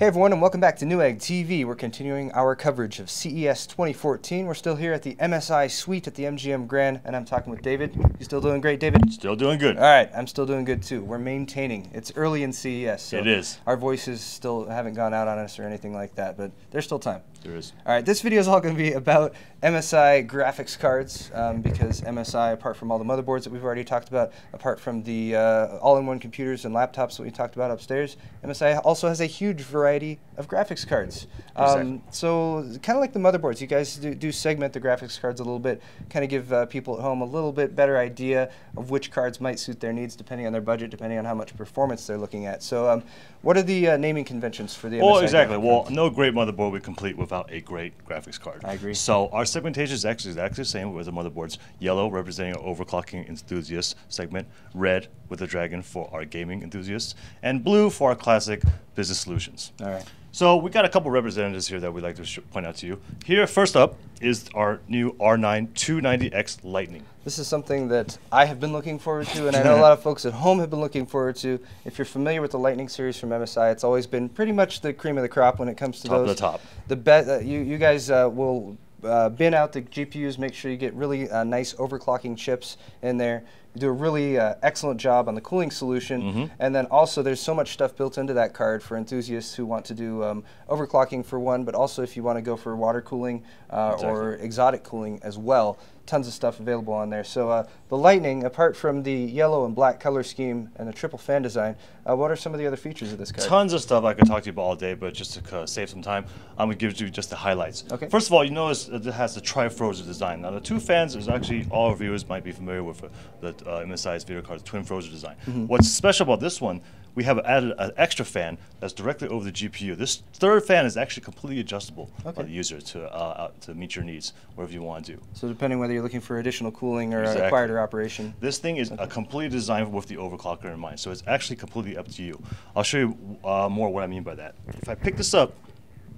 Hey everyone, and welcome back to Newegg TV. We're continuing our coverage of CES 2014. We're still here at the MSI suite at the MGM Grand, and I'm talking with David. You still doing great, David? Still doing good. All right, I'm still doing good too. We're maintaining. It's early in CES, so it is. Our voices still haven't gone out on us or anything like that, but there's still time. There is. All right, this video is all going to be about Msi Graphics Cards because MSI, apart from all the motherboards that we've already talked about, apart from the all-in-one computers and laptops that we talked about upstairs, MSI also has a huge variety of graphics cards. Exactly. So kind of like the motherboards, you guys do segment the graphics cards a little bit, kind of give people at home a little bit better idea of which cards might suit their needs depending on their budget, depending on how much performance they're looking at. So what are the naming conventions for the MSI? Well, exactly. Well, no great motherboard would complete without a great graphics card. I agree. So our segmentation is actually exactly the same with the motherboards. Yellow representing our overclocking enthusiast segment, red with the dragon for our gaming enthusiasts, and blue for our classic business solutions. All right. So we got a couple representatives here that we'd like to point out to you. Here, first up, is our new R9 290X Lightning. This is something that I have been looking forward to, and I know a lot of folks at home have been looking forward to. If you're familiar with the Lightning series from MSI, it's always been pretty much the cream of the crop when it comes to those. Top of the top. You guys will bin out the GPUs, make sure you get really nice overclocking chips in there. You do a really excellent job on the cooling solution, and then also there's so much stuff built into that card for enthusiasts who want to do overclocking for one, but also if you want to go for water cooling or exotic cooling as well. Tons of stuff available on there. So the Lightning, apart from the yellow and black color scheme and the triple fan design, what are some of the other features of this card? Tons of stuff I could talk to you about all day, but just to save some time, I'm going to give you just the highlights. Okay. First of all, you notice it has the tri-frozen design. Now the two fans is actually, all our viewers might be familiar with the MSI's video card's twin frozen design. What's special about this one, we have added an extra fan that's directly over the GPU. This third fan is actually completely adjustable for the user to meet your needs, whatever you want to do. So depending whether you're looking for additional cooling or a quieter operation. This thing is completely designed with the overclocker in mind, so it's actually completely up to you. I'll show you more what I mean by that. If I pick this up,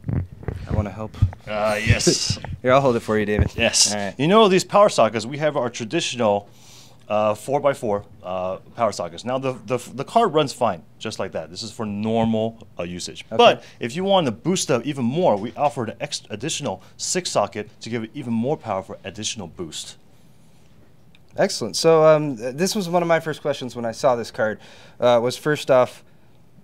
I want to help. Yes. Here, I'll hold it for you, David. Yes. All right. You know these power sockets, we have our traditional 4x4 power sockets. Now the card runs fine, just like that. This is for normal usage. Okay. But if you want to boost up even more, we offer an additional 6 socket to give it even more power for additional boost. Excellent. So this was one of my first questions when I saw this card. Was first off,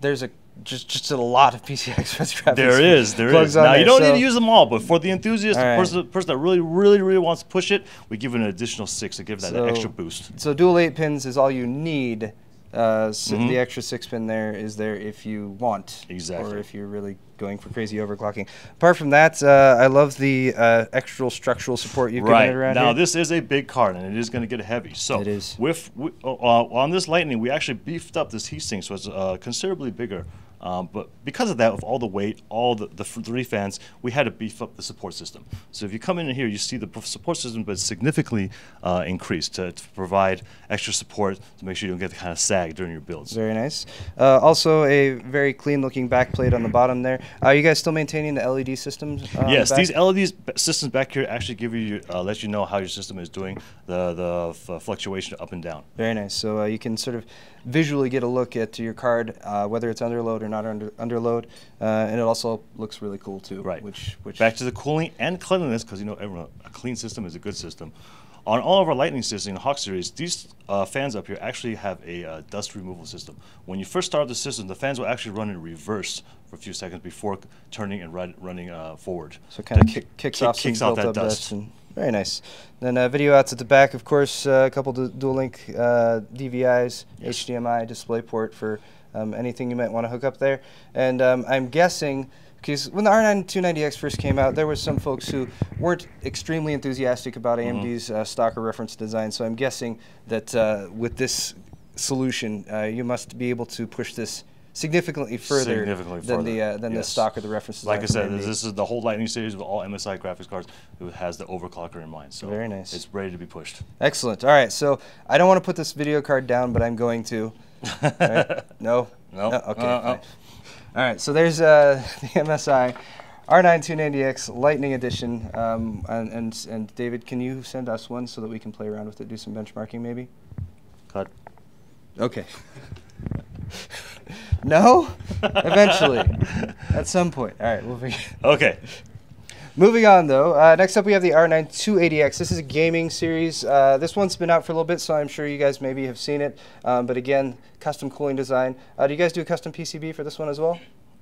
there's just a lot of PCI Express graphics. There is. Now you don't need to use them all, but for the enthusiast, the person that really wants to push it, we give it an additional 6 to give that extra boost. So dual 8 pins is all you need. The extra 6 pin there is there if you want, or if you're really going for crazy overclocking. Apart from that, I love the extra structural support you've given it around now here. This is a big card, and it is going to get heavy. So it is. On this Lightning, we actually beefed up this heatsink, so it's considerably bigger. But because of that, with all the weight, all the 3 fans, we had to beef up the support system. So if you come in here, you see the support system, but significantly increased to provide extra support to make sure you don't get the kind of sag during your builds. Very nice. Also, a very clean-looking backplate on the bottom there. Are you guys still maintaining the LED systems? Yes, these LED systems back here actually give you, let you know how your system is doing, the fluctuation up and down. Very nice. So you can sort of visually get a look at your card, whether it's under load or not under load, and it also looks really cool too. Right. Which back to the cooling and cleanliness, because you know a clean system is a good system. On all of our Lightning systems in the Hawk series, these fans up here actually have a dust removal system. When you first start the system, the fans will actually run in reverse for a few seconds before turning and running forward. So it kind of kicks off that dust. Very nice. Then video outs at the back, of course, a couple dual link DVIs, HDMI DisplayPort for anything you might want to hook up there. And I'm guessing, because when the R9 290X first came out, there were some folks who weren't extremely enthusiastic about AMD's stock or reference design. So I'm guessing that with this solution, you must be able to push this significantly further than the stock or the reference design. Like I said, this is the whole Lightning series with all MSI graphics cards. It has the overclocker in mind, so very nice. It's ready to be pushed. Excellent. All right, so I don't want to put this video card down, but I'm going to. Right? No? No. Okay. All right, so there's the MSI R9 290X Lightning Edition, and David, can you send us one so that we can play around with it, do some benchmarking maybe? Cut. Okay. No? Eventually. At some point. All right, moving. Okay. Moving on, though. Next up, we have the R9 280X. This is a gaming series. This one's been out for a little bit, so I'm sure you guys maybe have seen it. But again, custom cooling design. Do you guys do a custom PCB for this one as well?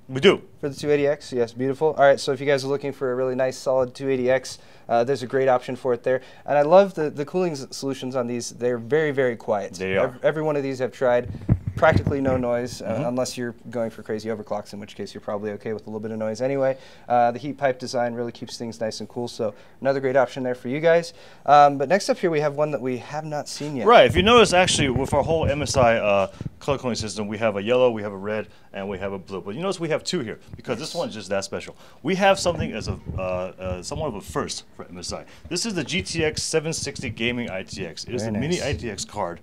We do. For the 280X? Yes, beautiful. All right, so if you guys are looking for a really nice, solid 280X, there's a great option for it there. And I love the cooling solutions on these. They're very, very quiet. They are. Every one of these I've tried. Practically no noise, unless you're going for crazy overclocks, in which case you're probably okay with a little bit of noise anyway. The heat pipe design really keeps things nice and cool, so another great option there for you guys. But next up here we have one that we have not seen yet. Right, if you notice actually with our whole MSI color coding system, we have a yellow, we have a red, and we have a blue. But you notice we have two here, because this one's just that special. We have something as a somewhat of a first for MSI. This is the GTX 760 Gaming ITX. It is a mini ITX card.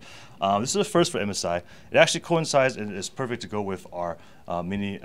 This is a first for MSI. It actually coincides and is perfect to go with our mini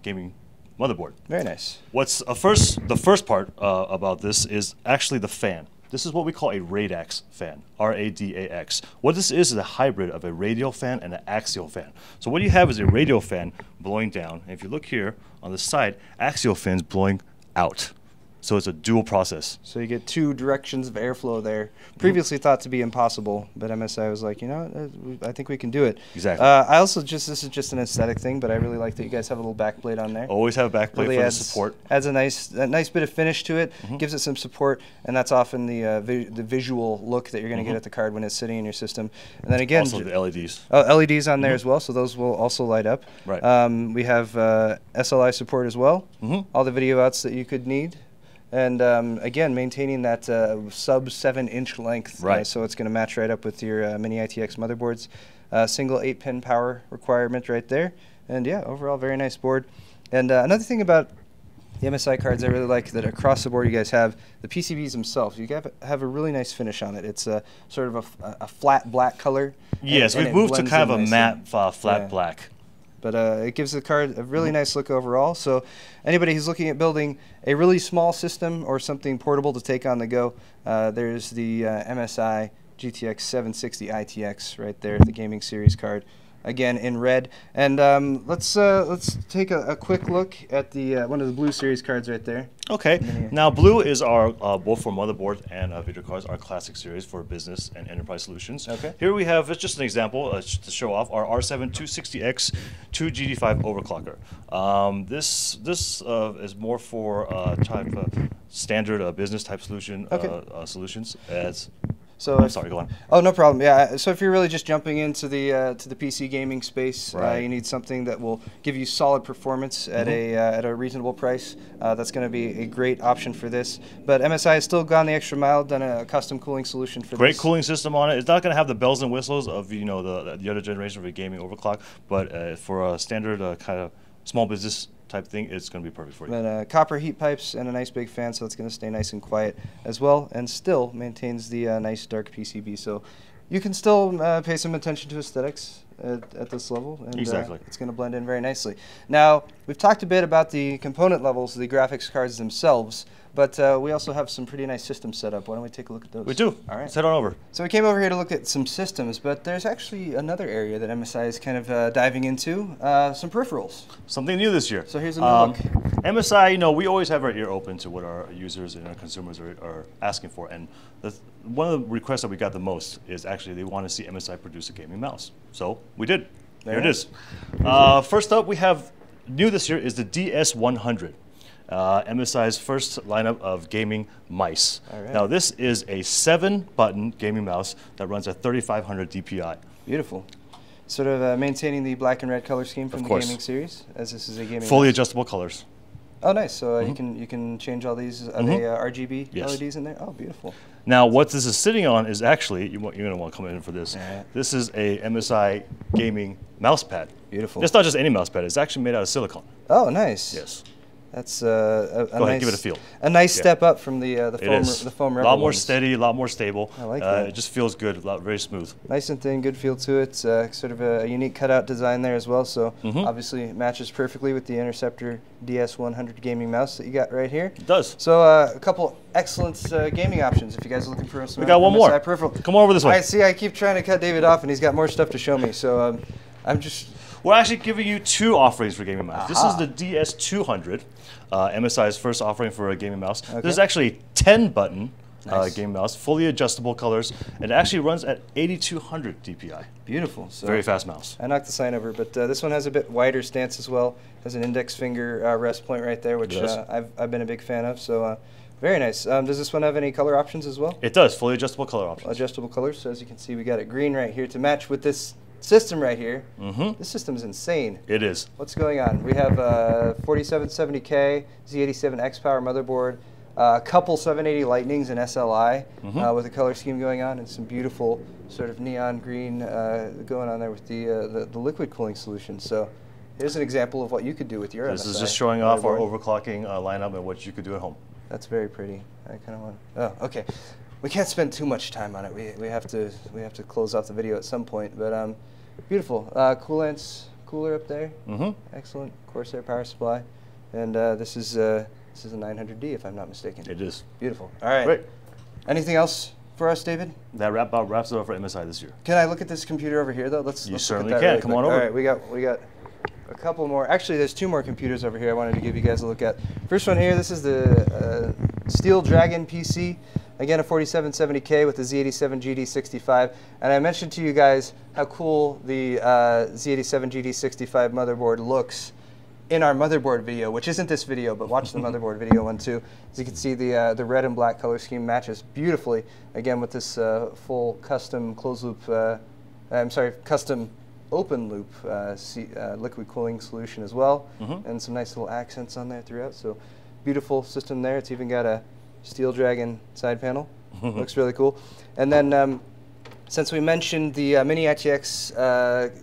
gaming motherboard. Very nice. What's the first part about this is actually the fan. This is what we call a Radax fan, R-A-D-A-X. What this is a hybrid of a radial fan and an axial fan. So what you have is a radial fan blowing down, and if you look here on the side, axial fans blowing out. So it's a dual process. So you get two directions of airflow there. Previously thought to be impossible, but MSI was like, you know, I think we can do it. Exactly. This is just an aesthetic thing, but I really like that you guys have a little backplate on there. Always have a backplate really for adds, the support. Adds a nice bit of finish to it, gives it some support, and that's often the visual look that you're going to get at the card when it's sitting in your system. And then again, also the LEDs. Oh, LEDs on there as well, so those will also light up. Right. We have SLI support as well. All the video outs that you could need. And again, maintaining that sub 7-inch length, right? So it's going to match right up with your mini ITX motherboards. Single 8-pin power requirement right there, and yeah, overall very nice board. And another thing about the MSI cards I really like that across the board you guys have the PCBs themselves. You have a really nice finish on it. It's sort of a flat black color. Yes, we've moved to kind of a matte flat black. But it gives the card a really nice look overall. So anybody who's looking at building a really small system or something portable to take on the go, there's the MSI GTX 760 ITX right there, the gaming series card. Again in red. And let's take a quick look at the one of the blue series cards right there. Okay. Now blue is our both for motherboard and video cards, our classic series for business and enterprise solutions. Okay. Here we have just an example to show off our R7 260X 2GD5 overclocker. This is more for type standard business type solution solutions as. So I'm sorry, go on. Oh, no problem. Yeah. So if you're really just jumping into the PC gaming space, right. You need something that will give you solid performance at a reasonable price. That's going to be a great option for this. But MSI has still gone the extra mile, done a custom cooling solution for this. Great cooling system on it. It's not going to have the bells and whistles of the other generation of a gaming overclock, but for a standard kind of small business type thing, it's going to be perfect for you. But copper heat pipes and a nice big fan, so it's going to stay nice and quiet as well, and still maintains the nice dark PCB. So you can still pay some attention to aesthetics at this level, and exactly. It's going to blend in very nicely. Now, we've talked a bit about the component levels of the graphics cards themselves, but we also have some pretty nice systems set up. Why don't we take a look at those? We do. All right. Let's head on over. So we came over here to look at some systems, but there's actually another area that MSI is kind of diving into, some peripherals. Something new this year. So here's a new look. MSI, we always have our ear open to what our users and our consumers are asking for, and one of the requests that we got the most is actually they want to see MSI produce a gaming mouse. So we did. Here it is. First up, we have new this year is the DS100. MSI's first lineup of gaming mice. Right. Now this is a 7-button gaming mouse that runs at 3500 DPI. Beautiful. Sort of maintaining the black and red color scheme from the gaming series, as this is a gaming fully mouse. Adjustable colors. Oh, nice. So you can change all these RGB LEDs in there. Oh, beautiful. Now, what this is sitting on is actually you're going to want to come in for this. This is a MSI Gaming Mousepad. Beautiful. It's not just any mousepad. It's actually made out of silicone. Oh, nice. Yes. That's Go ahead, give it a feel. A nice step up from the foam rubber. A lot more steady, a lot more stable. I like that. It just feels good, very smooth. Nice and thin, good feel to it. Sort of a unique cutout design there as well. So obviously it matches perfectly with the Interceptor DS100 gaming mouse that you got right here. It does. So a couple excellent gaming options if you guys are looking for some. We got one more. Peripheral. Come over this way. I see. I keep trying to cut David off, and he's got more stuff to show me. So I'm just. We're actually giving you two offerings for gaming mouse. This is the DS200, MSI's first offering for a gaming mouse. Okay. This is actually a 10-button gaming mouse, fully adjustable colors, and it actually runs at 8200 DPI. Beautiful. So very fast mouse. I knocked the sign over, but this one has a bit wider stance as well. Has an index finger rest point right there, which I've been a big fan of. So very nice. Does this one have any color options as well? It does. Fully adjustable color options. Adjustable colors. So as you can see, we got it green right here to match with this system right here. This system is insane. It is. What's going on? We have a 4770K Z87X power motherboard, a couple 780 Lightnings and SLI with a color scheme going on, and some beautiful sort of neon green going on there with the liquid cooling solution. So here's an example of what you could do with your This MSI is just showing off our overclocking lineup and what you could do at home. That's very pretty. I kind of want. Oh, okay. We can't spend too much time on it. We have to close off the video at some point. But beautiful. Coolants cooler up there. Excellent. Corsair power supply, and this is a 900D if I'm not mistaken. It is. Beautiful. All right. Great. Anything else for us, David? That wraps it up for MSI this year. Can I look at this computer over here though? Let's certainly look at that can. Come on over. All right. We got a couple more. Actually, there's two more computers over here I wanted to give you guys a look at. First one here, this is the Steel Dragon PC. Again, a 4770K with the Z87 GD65. And I mentioned to you guys how cool the Z87 GD65 motherboard looks in our motherboard video, which isn't this video, but watch the motherboard video one too. As you can see, the red and black color scheme matches beautifully, again, with this full custom closed loop, custom open loop liquid cooling solution as well, and some nice little accents on there throughout. So beautiful system there. It's even got a Steel Dragon side panel. Looks really cool. And then since we mentioned the Mini ITX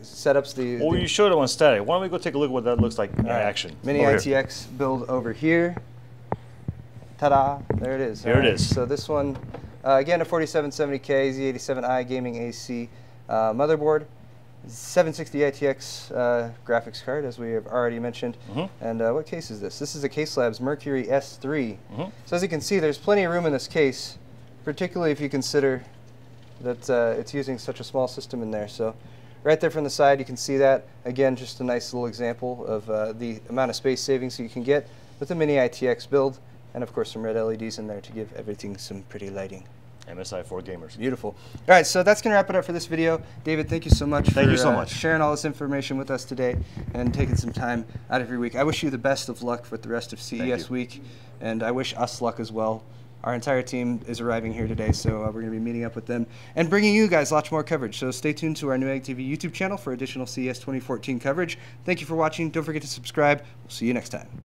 setups, you showed it on static. Why don't we go take a look at what that looks like in action? Mini ITX build over here. Ta-da! There it is. There it is. So this one, again, a 4770K Z87i gaming AC motherboard. 760 ITX graphics card, as we have already mentioned. And what case is this? This is a Case Labs Mercury S3. So as you can see, there's plenty of room in this case, particularly if you consider that it's using such a small system in there. So right there from the side, you can see that. Again, just a nice little example of the amount of space savings you can get with the Mini ITX build. And of course, some red LEDs in there to give everything some pretty lighting. MSI for gamers. Beautiful. All right, so that's going to wrap it up for this video. David, thank you so much for sharing all this information with us today and taking some time out of your week. I wish you the best of luck with the rest of CES week, and I wish us luck as well. Our entire team is arriving here today, so we're going to be meeting up with them and bringing you guys lots more coverage. So stay tuned to our Newegg TV YouTube channel for additional CES 2014 coverage. Thank you for watching. Don't forget to subscribe. We'll see you next time.